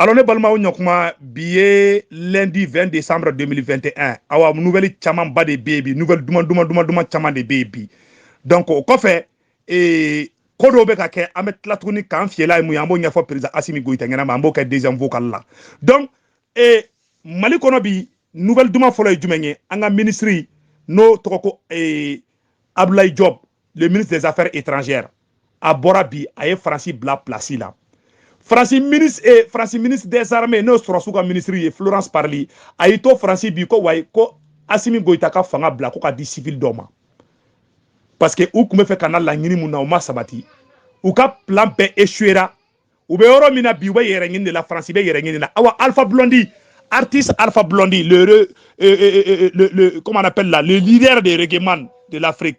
Alors ne balma o nyokuma biye lundi 20 décembre 2021 awa nouvelle chaman ba de baby nouvelle duma chaman de baby donc o kofɛ ko dɔw bɛ ka kɛ an bɛ tila tuguni k'an fiyɛla ye mun ye an b'o ɲɛfɔ président Asimi Goïta ɲɛna ma an b'o kɛ deuxième vocal la donc Mali kɔnɔ bi nouvelle duma fɔlɔ ye jumɛn ye an ka ministre n'o tɔgɔ ko Abdoulaye Diop le ministre des affaires étrangères a bɔra bi a ye Faransi bila place la Faransi ministre des armées n'o sɔrɔsiw ka ministre ye Florence Parly a y'i to Faransi bi ko wayi ko Asimi Goïta ka fanga bila ko ka di civil dɔw ma parce que u tun bɛ fɛ ka na laɲini mun na u ma sabati u ka plan bɛɛ échouera u bɛ yɔrɔ min na bi u bɛ yɛrɛ ɲini de la Faransi bɛ yɛrɛ ɲini na awa Alpha Blondy artiste Alpha Blondy le comment on appelle là le leader des reggaeman de l'Afrique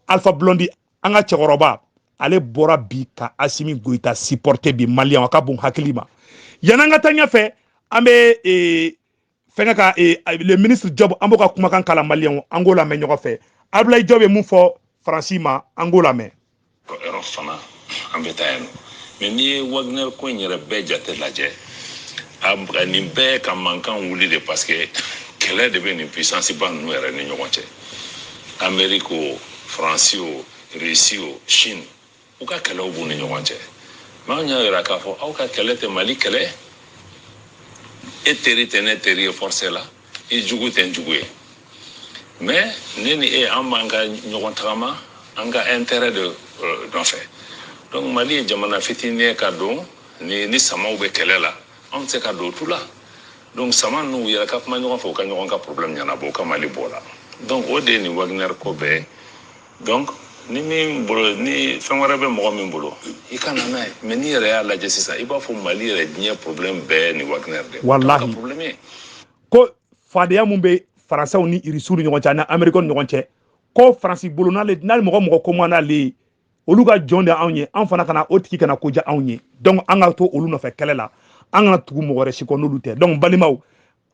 Alpha Blondy an ka cɛkɔrɔba ale bɔra bi ka Asimi Goïta supporter bi malien a ka bon hakili ma yan'an ka taa ɲɛfɛ an bɛ fɛnkɛ ka le ministre Job an b'o ka kumakan kala malien an k'o lamɛn ɲɔgɔn fɛ Abdoulaye Diop ye mun fɔ Faransi ma an k'o lamɛn. Yɔrɔ fana an bɛ taa yen nɔ mais n'i ye Wagner ko in yɛrɛ bɛɛ jate lajɛ nin bɛɛ ka mankan wuli de parce que kɛlɛ de bɛ nin puissance ba ninnu yɛrɛ ni ɲɔgɔn cɛ Amérique o Faransi o Russie o Chine u ka kɛlɛw b'u ni ɲɔgɔn cɛ mais anw y'a yira k'a fɔ aw ka kɛlɛ tɛ Mali kɛlɛ e teri tɛ ne teri ye forcé la i jugu tɛ n jugu ye mais ne ni e an b'an ka ɲɔgɔn tagama an ka intérêt de nɔfɛ donc Mali ye jamana fitinin ye ka don ni samaw bɛ kɛlɛ la anw tɛ se ka don tu la donc sama n'u yɛrɛ ka kuma ɲɔgɔn fɛ u ka ɲɔgɔn ka problème ɲɛnabɔ u ka Mali bɔ la donc o de ye nin Wagner ko bɛɛ donc ni min bolo ni fɛn wɛrɛ bɛ mɔgɔ min bolo i ka na n'a ye mais n'i yɛrɛ y'a lajɛ sisan i b'a fɔ Mali yɛrɛ diɲɛ problème bɛɛ ni Wagner de wallahi ko fadenya mun bɛ Faransaw ni Irisiw ni ɲɔgɔn cɛ ani Américains ni ɲɔgɔn cɛ ko Faransi bolo n'ale mɔgɔ ko man n'ale ye olu ka jɔn de anw ye an fana kana o tigi kana ko diya anw ye donc an ka to olu nɔfɛ kɛlɛ la an kana tugu mɔgɔ wɛrɛ si kɔ n'olu tɛ donc balimaw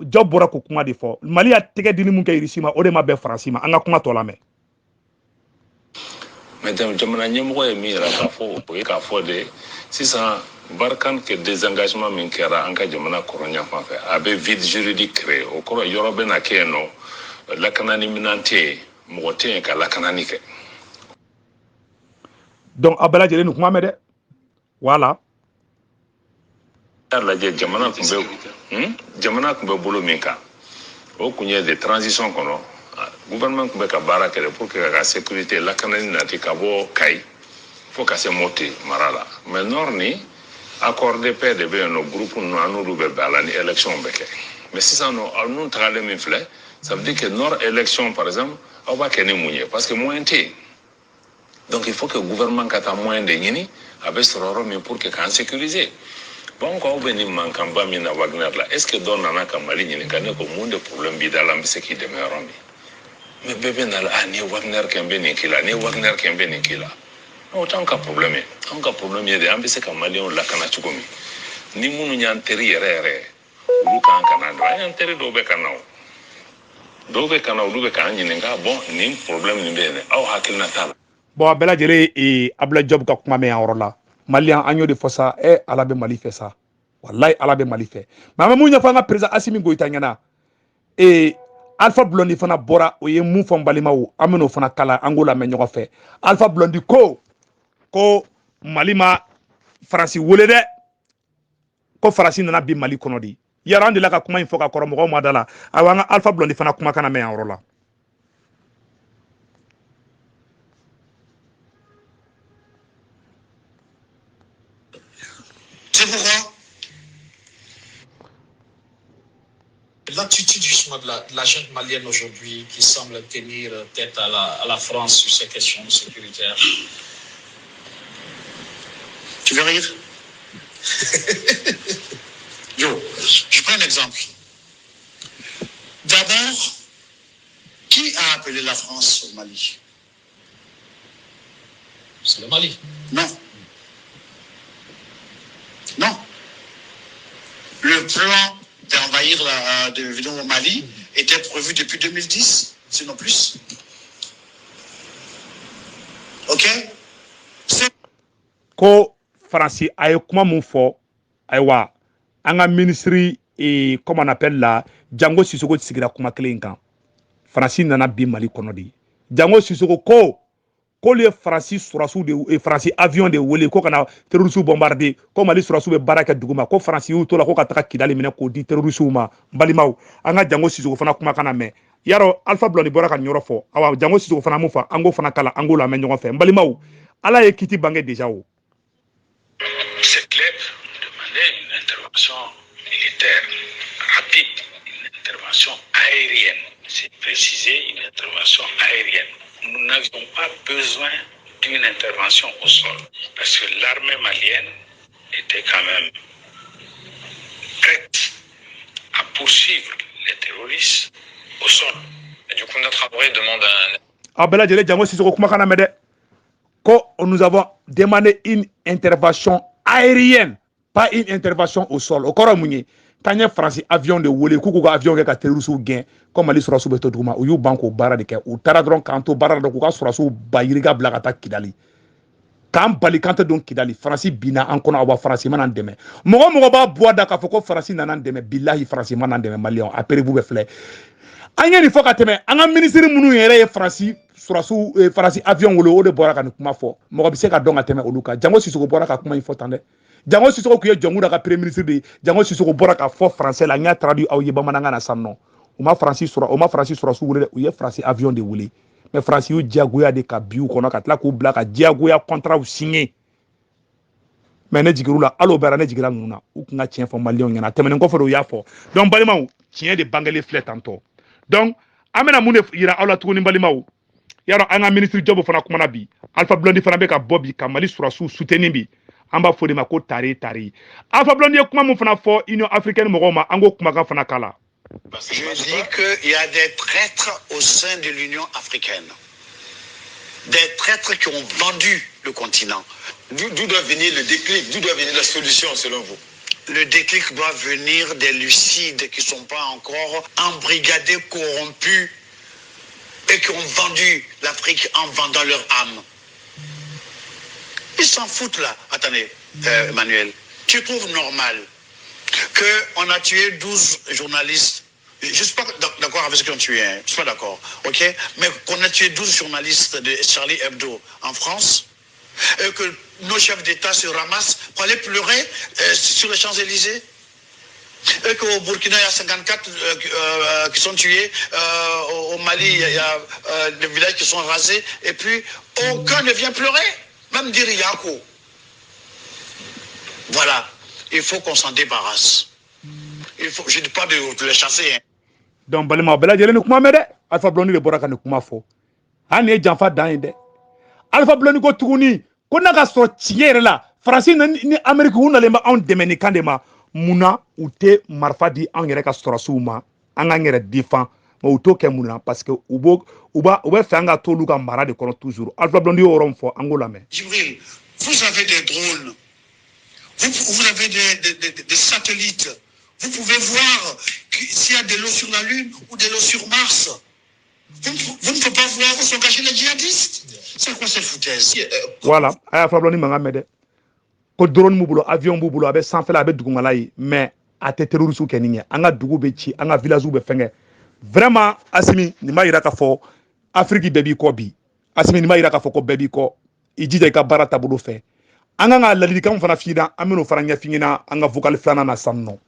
Job bɔra ko kuma de fɔ Mali y'a tɛgɛ dili mun kɛ Irisi ma o de ma bɛn Faransi ma an ka kuma tɔ lamɛn. mais jamana ɲɛmɔgɔ ye min yɛrɛ k'a fɔ o ye k'a fɔ de sisan Barkhane ke désengagement min kɛra an ka jamana kɔrɔnya fan fɛ a bɛ vide juridique créer o kɔrɔ yɔrɔ bɛ na kɛ yen nɔ lakanani minan tɛ yen mɔgɔ tɛ yen ka lakanani kɛ. donc a bɛɛ lajɛlen ni kuma mɛn dɛ voilà. y'a lajɛ jamana tun bɛ bolo min kan o tun ye de transition kɔnɔ gouvernement tun bɛ ka baara kɛ pour que ka sécurité lakanani nati ka bɔ Kayi fo ka se Mopti mara la mais nord ni accord de paix de bɛ yen nɔ groupe ninnu an n'olu bɛ bɛn a la ni élection bɛ kɛ mais sisan nɔ aw n'u tagalen min filɛ ça veut dire que nord élection par exemple aw b'a kɛ ni mun ye parce que moyen tɛ yen donc il faut que gouvernement ka taa moyen de ɲini a bɛ sɔrɔ yɔrɔ min pour que k'an sécuriser bon ko aw bɛ nin mankanba min na Wagner la est ce que dɔ nana ka Mali ɲininka ne ko mun de problème b'i da la n bɛ se k'i dɛmɛ yɔrɔ min mais bɛɛ bɛ na la ni ye Wagner kɛ n bɛ nin k'i la ni ye Wagner kɛ n bɛ nin k'i la o t'anw ka problème ye anw ka problème ye de an bɛ se ka maliyɛnw lakana cogo min ni minnu y'an teri yɛrɛ yɛrɛ olu k'an kana dɔn an y'an teri dɔw bɛ ka na o dɔw bɛ ka na olu bɛ k'an ɲininka bon nin problème nin bɛ yen dɛ aw hakilina t'a la. bon a bɛɛ lajɛlen ye Abdoulaye Diop ka kuma mɛn yan yɔrɔ la maliyɛn an y'o de fɔ sa ala bɛ Mali fɛ sa wallahi ala bɛ Mali fɛ mais an bɛ mun ɲɛfɔ an ka président Asimi Goïta ɲɛna Alpha Blondy fana bɔra o ye mun fɔ n balimaw an bɛn'o fana kala an k'o lamɛn ɲɔgɔn fɛ Alpha Blondy ko Mali ma Faransi wele dɛ ko Faransi nana bi Mali kɔnɔ di yara an de la ka kuma in fɔ ka kɔrɔ mɔgɔw ma da la awa an ka Alpha Blondy fana kuma kana mɛn yan yɔrɔ la. C'est pourquoi l'attitude justement de la junte malienne aujourd'hui qui semble tenir tête à la France sur ces questions sécuritaires. Tu veux rire? Yo, je prends un exemple. D'abord, qui a appelé la France au Mali? C'est le Mali. Non. Non. Le plan d'envahir le Mali était prévu depuis 2010, sinon plus. Ok? Ko Faransi a ye kuma mun fɔ ayiwa anga ministry et comme on appelle là Django Sissoko sigira kuma kelen kan Francis nana bi Mali kono di Django Sissoko ko le Francis surasu de Francis avion de wele ko kana terroriste bombarder ko Mali surasu be baraka duguma ko Francis yu to la ko ka taka Kidali mine ko di terroriste ma balimaw anga Django Sissoko fana kuma kana me yaro Alpha Blondy bora ka nyoro fo awa Django Sissoko fana mu fa ango fana kala ango la me nyongo fe balimaw ala ye kiti bange déjà o. C'est clair, nous demandons une intervention militaire rapide, une intervention aérienne. C'est précisé, une intervention aérienne. Nous n'avions pas besoin d'une intervention au sol, parce que l'armée malienne était quand même prête à poursuivre les terroristes au sol. Et du coup, notre Traoré demande un... Ah ben là, je l'ai dit, nous avons demandé une intervention aérienne, pas une intervention au sol. Au corps mouillé, quand il y a français avion de Wole, coucou avion qui a terrorisé ou gain, comme Ali Surasu Beto Douma, ou you banco bara de ou taradron kanto bara de Kuka Surasu Bayiriga Blagata Kidali. Quand Balikante donc Kidali, Francis Bina, en kona awa Francis manan deme. Mogo ba bois d'aka foko Francis nanan deme, billahi Francis manan deme, Malion, après vous be flé. Anya ni foka teme, anga ministre munu yere Francis Surasu Francis avion wolo o de bora ka kuma fo. Mogo bi se ka donga teme oluka. Django Sissoko bora ka kuma info tande. Django Sissoko ku ye jongu da ka premier ministre de Django Sissoko bora ka fo français la nya traduit au yeba mananga na sanno. Uma Francis Surasu wole u ye Francis avion de wole. Mais Francis yu diagoya de ka biu kono ka tla ku bla ka diagoya contrat ou signé. Mais ne jigiru la alo bera ne jigira nuna u kunga tien fo malion ngana temene ko fo ya fo. Donc balima tien de bangale flet tanto. Donc amena mune yira awla tuguni balimaw yaro anga ministre job fana kuma na bi Alpha Blondy fana be ka bobi ka Mali Surasu soutenir bi amba fo de ma ko tari Alpha Blondy kuma mu fana fo Union africaine mogoma ango kuma ka fana kala. Je dis qu'il y a des traîtres au sein de l'Union africaine. Des traîtres qui ont vendu le continent. D'où doit venir le déclic? D'où doit venir la solution selon vous? Le déclic doit venir des lucides qui ne sont pas encore embrigadés, corrompus et qui ont vendu l'Afrique en vendant leur âme. Ils s'en foutent là. Attendez, Emmanuel, tu trouves normal qu'on a tué 12 journalistes? Je ne suis pas d'accord avec ce qu'on tué, hein. Je ne suis pas d'accord, ok? Mais qu'on a tué 12 journalistes de Charlie Hebdo en France, et que nos chefs d'État se ramassent pour aller pleurer sur les Champs-Élysées, et qu'au Burkina, il y a 54 qui sont tués, au Mali, il y a des villages qui sont rasés, et puis aucun ne vient pleurer, même dire Yako. Voilà, il faut qu'on s'en débarrasse. Je ne dis pas de les chasser. Hein. Donc, balima bela jele ni kuma mede Alpha Blondy de boraka ni kuma fo. Ani e janfa dan inde. Alpha Blondy ko tuguni ko na ka so tiere la Francis ni Amerique hu na le ma on demeni kandema muna ute marfa di an yere ka Surasu ma an ga yere défend ma uto ke muna parce que uba fe anga tolu ka mara de kono toujours Alpha Blondy orom fo angola me. Jibril, vous avez des drones. Vous avez des satellites. Vous pouvez voir s'il y a de l'eau sur la Lune ou de l'eau sur Mars. Vous ne pouvez pas voir où sont cachés les djihadistes. C'est quoi cette foutaise? Voilà. Alpha Blondy manga mede. Ko drone mu bulo avion mu bulo abe sanfela abe dugungala yi mais ate terroriste keninye anga dugu be ci anga village be fenge. Vraiment Asimi ni ma yira ka fo Afrique bebi ko bi. Asimi ni ma yira ka fo ko bebi ko ijija ka barata bulo fe. Anga nga ladilikan fana fina ameno fana nya fingina anga vocal flana na sanno.